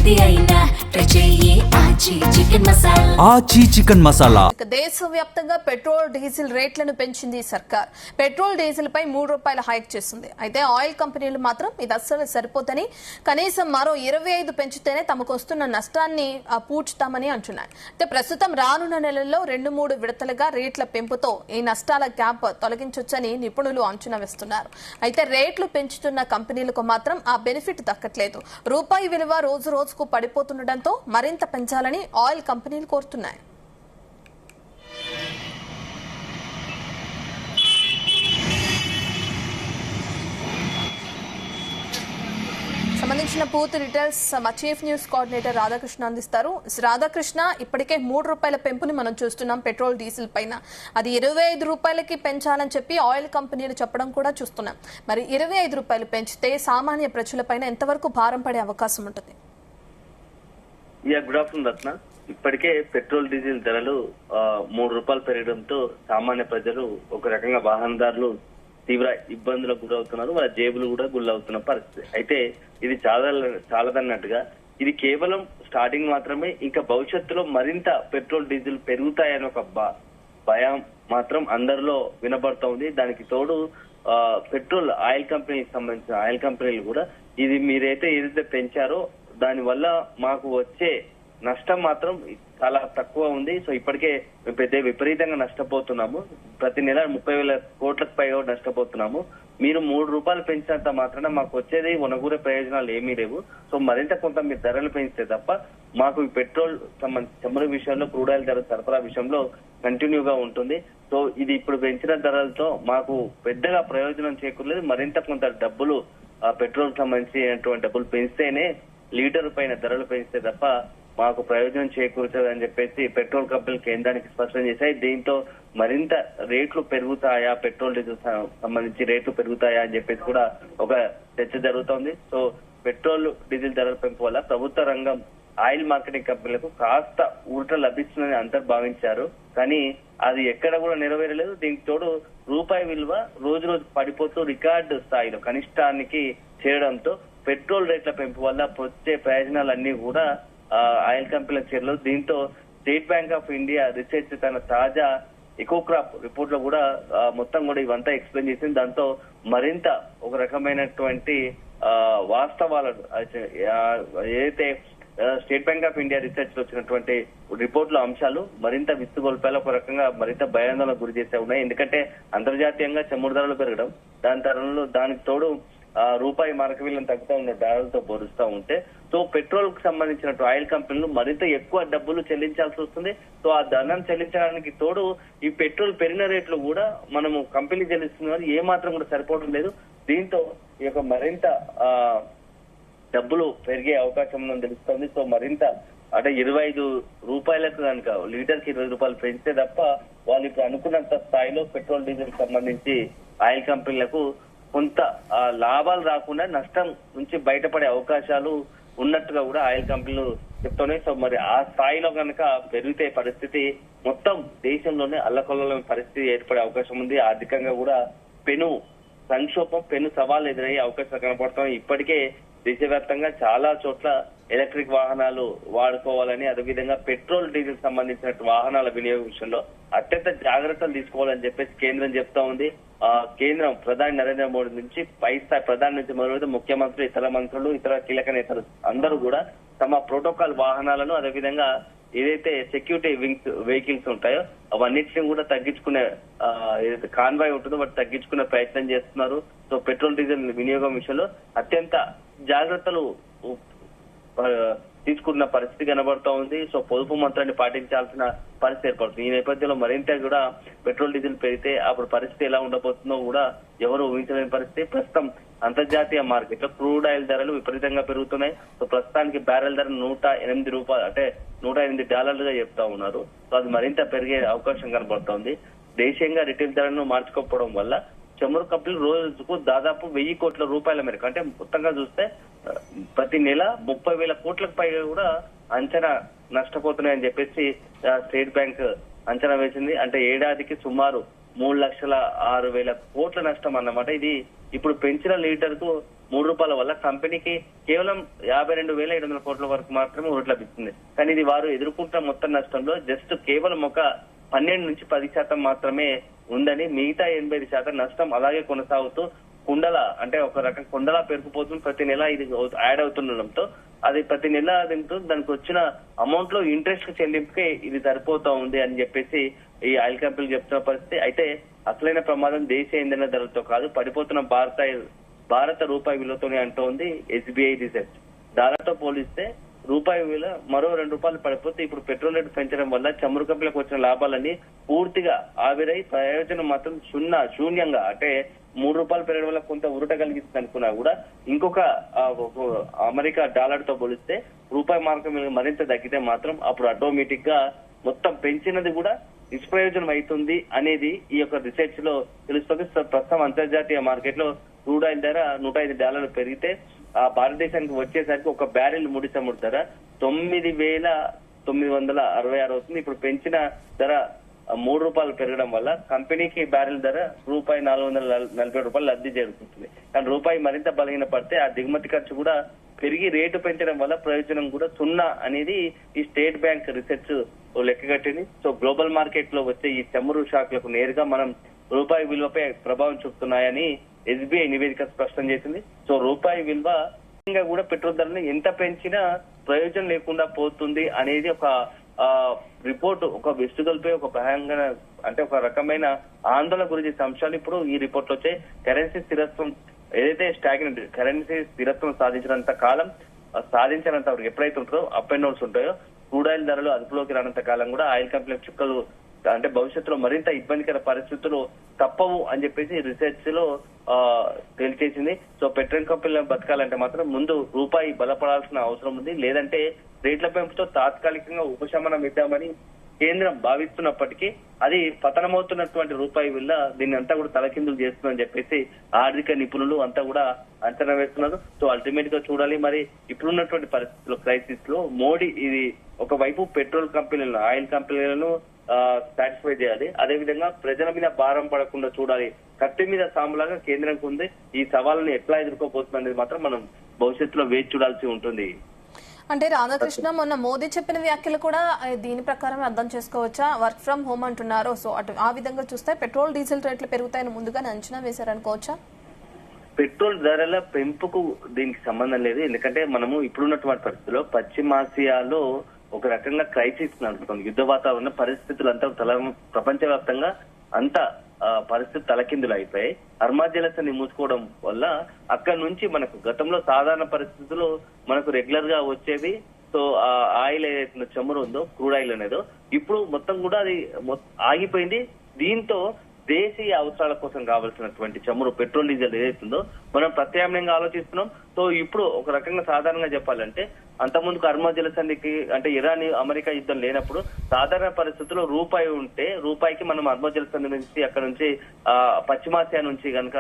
ఏది అయినా ఆచి చికెన్ మసాలా. దేశవ్యాప్తంగా పెట్రోల్ డీజిల్ రేట్లను పెంచింది సర్కార్. పెట్రోల్ డీజిల్ పై ₹3 హైక్ చేసింది. అయితే ఆయిల్ కంపెనీలు మాత్రం ఇది అస్సలు సరిపోదని, కనీసం మరో 25 పెంచితేనే తమకు వస్తున్న నష్టాన్ని పూడ్చుతామని అంటున్నాయి. అయితే ప్రస్తుతం రానున్న నెలల్లో 2-3 విడతలుగా రేట్ల పెంపుతో ఈ నష్టాల గ్యాప్ తొలగించొచ్చని నిపుణులు అంచనా వేస్తున్నారు. అయితే రేట్లు పెంచుతున్న కంపెనీలకు మాత్రం ఆ బెనిఫిట్ దక్కట్లేదు. రూపాయి విలువ రోజు రోజుకు పడిపోతుండటంతో మరింత పెంచాలని ఆయిల్ కంపెనీలు కోరుతున్నాయి. సంబంధించిన పూర్తి డీటెయిల్స్ మా చీఫ్ న్యూస్ కోఆర్డినేటర్ రాధాకృష్ణ అందిస్తారు. రాధాకృష్ణ, ఇప్పటికే ₹3 పెంపుని మనం చూస్తున్నాం పెట్రోల్ డీజిల్ పైన. అది ₹25కి పెంచాలని చెప్పి ఆయిల్ కంపెనీలు చెప్పడం కూడా చూస్తున్నాం. మరి ₹25 పెంచితే సామాన్య ప్రజలపైన ఎంతవరకు భారం పడే అవకాశం ఉంటుంది? గుడ్ ఆఫ్టర్నూన్ రత్న. ఇప్పటికే పెట్రోల్ డీజిల్ ధరలు ₹3 పెరగడంతో సామాన్య ప్రజలు ఒక రకంగా వాహనదారులు తీవ్ర ఇబ్బందులకు గురవుతున్నారు. వాళ్ళ జేబులు కూడా గుల్లవుతున్న పరిస్థితి. అయితే ఇది చాలదన్నట్టుగా ఇది కేవలం స్టార్టింగ్ మాత్రమే. ఇంకా భవిష్యత్తులో మరింత పెట్రోల్ డీజిల్ పెరుగుతాయని ఒక భయం మాత్రం అందరిలో వినబడుతోంది. దానికి తోడు పెట్రోల్ ఆయిల్ కంపెనీకి సంబంధించిన ఆయిల్ కంపెనీలు కూడా ఇది ఏదైతే పెంచారో దాని వల్ల మాకు వచ్చే నష్టం మాత్రం చాలా తక్కువ ఉంది. సో ఇప్పటికే విపరీతంగా నష్టపోతున్నాము. ప్రతి నెల 30,000 కోట్లకు పైగా నష్టపోతున్నాము. మీరు ₹3 పెంచినంత మాత్రాన మాకు వచ్చేది వనగూరే ప్రయోజనాలు ఏమీ లేవు. సో మరింత కొంత మీరు ధరలు పెంచితే తప్ప మాకు ఈ పెట్రోల్ చమురు విషయంలో, క్రూడ్ ఆయిల్ ధర సరఫరా విషయంలో కంటిన్యూగా ఉంటుంది. సో ఇది ఇప్పుడు పెంచిన ధరలతో మాకు పెద్దగా ప్రయోజనం చేకూరలేదు. మరింత కొంత డబ్బులు పెట్రోల్ సంబంధించినటువంటి డబ్బులు పెంచితేనే లీటర్ పైన ధరలు పెంచితే తప్ప మాకు ప్రయోజనం చేకూర్చదని చెప్పేసి పెట్రోల్ కంపెనీలు కేంద్రానికి స్పష్టం చేశాయి. దీంతో మరింత రేట్లు పెరుగుతాయా, పెట్రోల్ డీజిల్ సంబంధించి రేట్లు పెరుగుతాయా అని చెప్పేసి కూడా ఒక చర్చ జరుగుతోంది. సో పెట్రోల్ డీజిల్ ధరల పెంపు వల్ల ప్రభుత్వ రంగం ఆయిల్ మార్కెటింగ్ కంపెనీలకు కాస్త ఊరట లభిస్తుందని అందరూ భావించారు. కానీ అది ఎక్కడ కూడా నెరవేరలేదు. దీనికి తోడు రూపాయి విలువ రోజు రోజు పడిపోతూ రికార్డు స్థాయిలో కనిష్టానికి చేరడంతో పెట్రోల్ రేట్ల పెంపు వల్ల వచ్చే ప్రయోజనాలన్నీ కూడా ఆయిల్ కంపెనీలకు చేరలేదు. దీంతో state bank of India research తన తాజా ఎకోక్రాప్ రిపోర్ట్ లో కూడా మొత్తం కూడా ఇవంతా ఎక్స్ప్లెయిన్ చేసింది. దాంతో మరింత ఒక రకమైనటువంటి వాస్తవాలను ఏదైతే state bank of India research లో వచ్చినటువంటి రిపోర్ట్ లో అంశాలు మరింత విస్తుగొల్పేలా ఒక రకంగా మరింత భయాందోళనకు గురి చేసే ఉన్నాయి. ఎందుకంటే అంతర్జాతీయంగా చమురు ధరలు పెరగడం, దానికి తోడు రూపాయి మార్క విలువను తగ్గుతూ ఉన్న ధరలతో పోలుస్తూ ఉంటే సో పెట్రోల్ కు సంబంధించిన ఆయిల్ కంపెనీలు మరింత ఎక్కువ డబ్బులు చెల్లించాల్సి వస్తుంది. సో ఆ ధనం చెల్లించడానికి తోడు ఈ పెట్రోల్ పెరిగిన రేట్లు కూడా మనము కంపెనీ చెల్లిస్తున్నారు ఏ మాత్రం కూడా సరిపోవడం లేదు. దీంతో ఈ యొక్క మరింత డబ్బులు పెరిగే అవకాశం ఉందని తెలుస్తోంది. సో మరింత అంటే ₹25 కనుక లీటర్కి ₹20 పెంచితే తప్ప వాళ్ళు ఇప్పుడు అనుకున్నంత స్థాయిలో పెట్రోల్ డీజిల్ సంబంధించి ఆయిల్ కంపెనీలకు కొంత లాభాలు రాకుండా నష్టం నుంచి బయటపడే అవకాశాలు ఉన్నట్టుగా కూడా ఆయిల్ కంపెనీలు చెప్తున్నాయి. సో మరి ఆ స్థాయిలో కనుక పెరిగితే పరిస్థితి మొత్తం దేశంలోనే అల్లకొల్లమైన పరిస్థితి ఏర్పడే అవకాశం ఉంది. ఆర్థికంగా కూడా పెను సంక్షోభం, పెను సవాళ్ళు ఎదురయ్యే అవకాశాలు కనపడుతున్నాయి. ఇప్పటికే దేశవ్యాప్తంగా చాలా చోట్ల ఎలక్ట్రిక్ వాహనాలు వాడుకోవాలని, అదేవిధంగా పెట్రోల్ డీజిల్ సంబంధించిన వాహనాల వినియోగం విషయంలో అత్యంత జాగ్రత్తలు తీసుకోవాలని చెప్పేసి కేంద్రం చెప్తా ఉంది. కేంద్రం ప్రధాని నరేంద్ర మోడీ నుంచి పై స్థాయి ప్రధాని నుంచి మొదలుపెడితే ముఖ్యమంత్రులు, ఇతర మంత్రులు, ఇతర కీలక నేతలు అందరూ కూడా తమ ప్రోటోకాల్ వాహనాలను, అదేవిధంగా ఏదైతే సెక్యూరిటీ వెహికల్స్ ఉంటాయో అవన్నిటిని కూడా తగ్గించుకునే ఏదైతే కాన్వాయ్ ఉంటుందో వాటి తగ్గించుకునే ప్రయత్నం చేస్తున్నారు. సో పెట్రోల్ డీజిల్ వినియోగం విషయంలో అత్యంత జాగ్రత్తలు తీసుకున్న పరిస్థితి కనబడుతూ ఉంది. సో పొదుపు మంత్రాన్ని పాటించాల్సిన పరిస్థితి ఏర్పడుతుంది. ఈ నేపథ్యంలో మరింత కూడా పెట్రోల్ డీజిల్ పెరిగితే అప్పుడు పరిస్థితి ఎలా ఉండబోతుందో కూడా ఎవరు ఊహించలేని పరిస్థితి. ప్రస్తుతం అంతర్జాతీయ మార్కెట్ లో క్రూడ్ ఆయిల్ ధరలు విపరీతంగా పెరుగుతున్నాయి. సో ప్రస్తుతానికి బ్యారెల్ ధర $108 అంటే $108 చెప్తా ఉన్నారు. సో అది మరింత పెరిగే అవకాశం కనబడుతోంది. దేశీయంగా రిటైల్ ధరలను మార్చుకోకపోవడం వల్ల చమురు కంపెనీలు రోజుకు దాదాపు ₹1,000 కోట్ల మేరకు, అంటే మొత్తంగా చూస్తే ప్రతి నెల 30,000 కోట్లకు పైగా కూడా అంచనా నష్టపోతున్నాయని చెప్పేసి స్టేట్ బ్యాంక్ అంచనా వేసింది. అంటే ఏడాదికి సుమారు 3,06,000 కోట్ల నష్టం అన్నమాట. ఇది ఇప్పుడు పెంచిన లీటర్ కు ₹3 వల్ల కంపెనీకి కేవలం 52,700 కోట్ల వరకు మాత్రమే ఊరట లభిస్తుంది. కానీ ఇది వారు ఎదుర్కొంటున్న మొత్తం నష్టంలో జస్ట్ కేవలం ఒక 12 నుంచి 10% మాత్రమే ఉందని, మిగతా 85% నష్టం అలాగే కొనసాగుతూ కుండల అంటే ఒక రకం కుండలా పెరిగిపోతుంది. ప్రతి నెల ఇది యాడ్ అవుతుండడంతో అది ప్రతి నెల తింటూ దానికి వచ్చిన అమౌంట్ లో ఇంట్రెస్ట్ చెల్లింపుకే ఇది సరిపోతా ఉంది అని చెప్పేసి ఈ ఆయిల్ కంపెనీలు చెప్తున్న పరిస్థితి. అయితే అసలైన ప్రమాదం దేశీయ ఇంధన ధరలతో కాదు, పడిపోతున్న భారత రూపాయి విలువతోనే అంటోంది ఎస్బీఐ రీసెర్చ్. డాలర్తో పోలిస్తే రూపాయి విలువ మరో ₹2 పడిపోతే ఇప్పుడు పెట్రోల్ రేటు పెంచడం వల్ల చమురు కంపెనీలకు వచ్చిన లాభాలన్నీ పూర్తిగా ఆవిరై ప్రయోజనం మాత్రం శూన్యంగా, అంటే ₹3 పెరగడం వల్ల కొంత ఊరట కలిగిస్తుంది అనుకున్నా కూడా ఇంకొక అమెరికా డాలర్ తో పోలిస్తే రూపాయి మార్గం మరింత తగ్గితే మాత్రం అప్పుడు ఆటోమేటిక్ గా మొత్తం పెంచినది కూడా నిష్ప్రయోజనం అవుతుంది అనేది ఈ యొక్క రీసెర్చ్ లో తెలుస్తుంది. ప్రస్తుతం అంతర్జాతీయ మార్కెట్ లో క్రూడ్ ఆయిల్ ధర $105 పెరిగితే ఆ భారతదేశానికి వచ్చేసరికి ఒక బ్యారెల్ ముడి చమురు ధర 9,966 అవుతుంది. ఇప్పుడు పెంచిన ధర ₹3 పెరగడం వల్ల కంపెనీకి బ్యారెల్ ధర ₹440 లబ్ధి చేరుకుంటుంది. కానీ రూపాయి మరింత బలహీన పడితే ఆ దిగుమతి ఖర్చు కూడా పెరిగి రేటు పెంచడం వల్ల ప్రయోజనం కూడా 0 అనేది ఈ స్టేట్ బ్యాంక్ రీసెర్చ్ లెక్కగట్టింది. సో గ్లోబల్ మార్కెట్ లో వచ్చే ఈ చమురు షాక్లకు నేరుగా మనం రూపాయి విలువపై ప్రభావం చూపుతున్నాయని ఎస్బీఐ నివేదిక స్పష్టం చేసింది. సో రూపాయి విలువ కూడా పెట్రోల్ ధరని ఎంత పెంచినా ప్రయోజనం లేకుండా పోతుంది అనేది ఒక రిపోర్ట్, ఒక వెస్టుగల్పై ఒక భయంకర అంటే ఒక రకమైన ఆందోళన గురించి అంశాలు ఇప్పుడు ఈ రిపోర్ట్ లో వచ్చే కరెన్సీ స్థిరత్వం ఏదైతే స్టాగ్నెంట్ కరెన్సీ స్థిరత్వం సాధించినంత కాలం సాధించినంత వరకు ఎప్పుడైతే ఉంటుందో అప్ అండ్ డౌన్స్ ఉంటాయో క్రూడ్ ఆయిల్ ధరలు అదుపులోకి రానంత కాలం కూడా ఆయిల్ కంపెనీలకు చుక్కలు అంటే భవిష్యత్తులో మరింత ఇబ్బందికర పరిస్థితులు తప్పవు అని చెప్పేసి రీసెర్చ్ లో తేల్చేసింది. సో పెట్రోల్ కంపెనీలను బతకాలంటే మాత్రం ముందు రూపాయి బలపడాల్సిన అవసరం ఉంది, లేదంటే రేట్ల పెంపుతో తాత్కాలికంగా ఉపశమనం ఇద్దామని కేంద్రం భావిస్తున్నప్పటికీ అది పతనమవుతున్నటువంటి రూపాయి వల్ల దీన్ని అంతా కూడా తలకిందులు చేస్తుందని చెప్పేసి ఆర్థిక నిపుణులు అంతా కూడా అంచనా వేస్తున్నారు. సో అల్టిమేట్ గా చూడాలి మరి ఇప్పుడున్నటువంటి పరిస్థితుల్లో క్రైసిస్ లో మోడీ ఇది ఒకవైపు పెట్రోల్ కంపెనీలను ఆయిల్ కంపెనీలను సాటిస్ఫై చేయాలి, అదేవిధంగా ప్రజల మీద భారం పడకుండా చూడాలి. కత్తి మీద సాములాగా కేంద్రంకు ఉంది. ఈ సవాళ్ళని ఎట్లా ఎదుర్కోబోతుంది అనేది మాత్రం మనం భవిష్యత్తులో వేచి చూడాల్సి ఉంటుంది. అంటే రాధాకృష్ణ మొన్న మోదీ చెప్పిన వ్యాఖ్యలు కూడా దీని ప్రకారం అర్థం చేసుకోవచ్చా? వర్క్ ఫ్రం హోమ్ అంటున్నారు. సో అటు ఆ విధంగా చూస్తే పెట్రోల్ డీజిల్ రేట్లు పెరుగుతాయని ముందుగానే అంచనా వేశారనుకోవచ్చా? పెట్రోల్ ధరల పెంపుకు దీనికి సంబంధం లేదు. ఎందుకంటే మనము ఇప్పుడున్నటువంటి పరిస్థితుల్లో పశ్చిమాసియాలో ఒక రకంగా క్రైసిస్ నడుపుతుంది. యుద్ధ వాతావరణ పరిస్థితులు అంతా ప్రపంచవ్యాప్తంగా అంతా పరిస్థితి తలకిందులు అయిపోయాయి. హర్మజ్ జలసంధి మూసుకోవడం వల్ల అక్కడ నుంచి మనకు గతంలో సాధారణ పరిస్థితుల్లో మనకు రెగ్యులర్ గా వచ్చేది సో ఆయిల్ ఏదైతే చమురు ఉందో క్రూడ్ ఆయిల్ అనేదో ఇప్పుడు మొత్తం కూడా అది ఆగిపోయింది. దీంతో దేశీయ అవసరాల కోసం కావాల్సినటువంటి చమురు పెట్రోల్ డీజిల్ ఏదైతుందో మనం ప్రత్యామ్నాయంగా ఆలోచిస్తున్నాం. సో ఇప్పుడు ఒక రకంగా సాధారణంగా చెప్పాలంటే అంతకుముందు హర్మజ్ జలసంధికి అంటే ఇరాన్ అమెరికా యుద్ధం లేనప్పుడు సాధారణ పరిస్థితుల్లో రూపాయి ఉంటే రూపాయికి మనం హర్మజ్ జలసంధి నుంచి అక్కడ నుంచి పశ్చిమాసియా నుంచి కనుక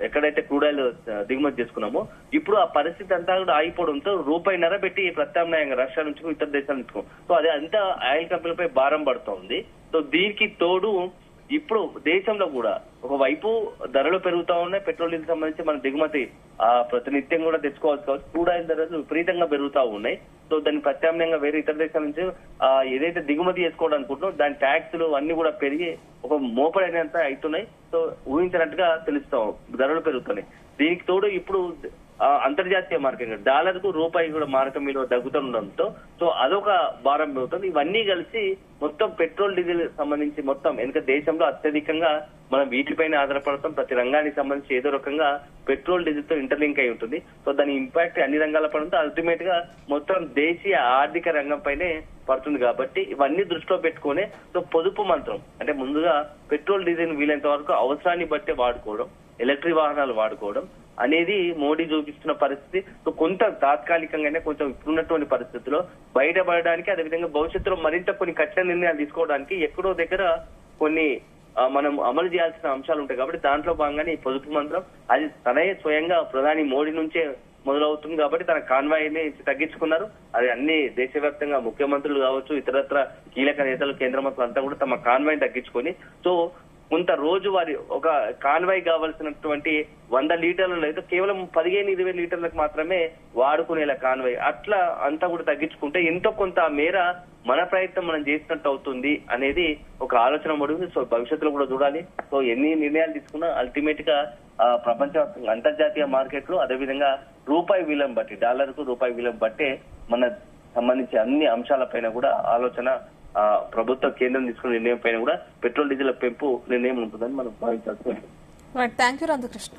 ఎక్కడైతే క్రూడ్ ఆయిల్ దిగుమతి చేసుకున్నామో ఇప్పుడు ఆ పరిస్థితి అంతా కూడా ఆగిపోవడంతో రూపాయిన్నర పెట్టి ప్రత్యామ్నాయంగా రష్యా నుంచి ఇతర దేశాల నుంచి సో అది అంతా ఆయిల్ కంపెనీలపై భారం పడుతూ ఉంది. సో దీనికి తోడు ఇప్పుడు దేశంలో కూడా ఒకవైపు ధరలు పెరుగుతా ఉన్నాయి. పెట్రోల్ డీజిల్ సంబంధించి మన దిగుమతి ప్రతినిత్యం కూడా తెచ్చుకోవాల్సి కావచ్చు. క్రూడ్ ఆయిల్ ధరలు విపరీతంగా పెరుగుతా ఉన్నాయి. సో దాన్ని ప్రత్యామ్నాయంగా వేరే ఇతర దేశాల నుంచి ఏదైతే దిగుమతి చేసుకోవాలనుకుంటున్నాం దాని ట్యాక్స్లు అన్ని కూడా పెరిగి ఒక మోపడైనంత అవుతున్నాయి. సో ఊహించినట్టుగా తెలుస్తాం ధరలు పెరుగుతున్నాయి. దీనికి తోడు ఇప్పుడు అంతర్జాతీయ మార్కెట్ డాలర్ కు రూపాయి కూడా మారకం విలువ తగ్గుతుండడంతో సో అదొక భారం పెరుగుతుంది. ఇవన్నీ కలిసి మొత్తం పెట్రోల్ డీజిల్ సంబంధించి మొత్తం ఎందుకంటే దేశంలో అత్యధికంగా మనం వీటిపైన ఆధారపడతాం. ప్రతి రంగానికి సంబంధించి ఏదో రకంగా పెట్రోల్ డీజిల్ తో ఇంటర్లింక్ అయి ఉంటుంది. సో దాని ఇంపాక్ట్ అన్ని రంగాల పడంతో అల్టిమేట్ గా మొత్తం దేశీయ ఆర్థిక రంగం పైనే పడుతుంది. కాబట్టి ఇవన్నీ దృష్టిలో పెట్టుకునే సో పొదుపు మంత్రం అంటే ముందుగా పెట్రోల్ డీజిల్ వీలైనంత వరకు అవసరాన్ని బట్టే వాడుకోవడం, ఎలక్ట్రిక్ వాహనాలు వాడుకోవడం అనేది మోడీ చూపిస్తున్న పరిస్థితి. సో కొంత తాత్కాలికంగానే కొంచెం ఇప్పుడున్నటువంటి పరిస్థితుల్లో బయటపడడానికి అదేవిధంగా భవిష్యత్తులో మరింత కొన్ని కఠిన నిర్ణయాలు తీసుకోవడానికి ఎక్కడో దగ్గర కొన్ని మనం అమలు చేయాల్సిన అంశాలు ఉంటాయి. కాబట్టి దాంట్లో భాగంగానే ఈ పొదుపు మంత్రం అది తనే స్వయంగా ప్రధాని మోడీ నుంచే మొదలవుతుంది. కాబట్టి తన కాన్వాయ్ని తగ్గించుకున్నారు. అది అన్ని దేశవ్యాప్తంగా ముఖ్యమంత్రులు కావచ్చు ఇతరత్ర కీలక నేతలు కేంద్ర మంత్రులు అంతా కూడా తమ కాన్వాయ్ని తగ్గించుకొని సో కొంత రోజు వారి ఒక కాన్వాయ్ కావాల్సినటువంటి 100 లీటర్లలో అయితే కేవలం 15-20 లీటర్లకు మాత్రమే వాడుకునేలా కాన్వాయ్, అట్లా అంతా కూడా తగ్గించుకుంటే ఎంతో కొంత మేర మన ప్రయత్నం మనం చేసినట్టు అవుతుంది అనేది ఒక ఆలోచన పడుతుంది. సో భవిష్యత్తులో కూడా చూడాలి. సో ఎన్ని నిర్ణయాలు తీసుకున్నా అల్టిమేట్ గా ప్రపంచవ్యాప్తంగా అంతర్జాతీయ మార్కెట్లు అదేవిధంగా రూపాయి విలువను బట్టి, డాలర్కు రూపాయి విలువను బట్టే మన సంబంధించి అన్ని అంశాలపైన కూడా ఆలోచన ప్రభుత్వ కేంద్రం తీసుకున్న నిర్ణయం పైన కూడా పెట్రోల్ డీజిల్ పెంపు నిర్ణయం ఉంటుందని మనం భావించాల్సి ఉంటుంది. Thank you Radhakrishna.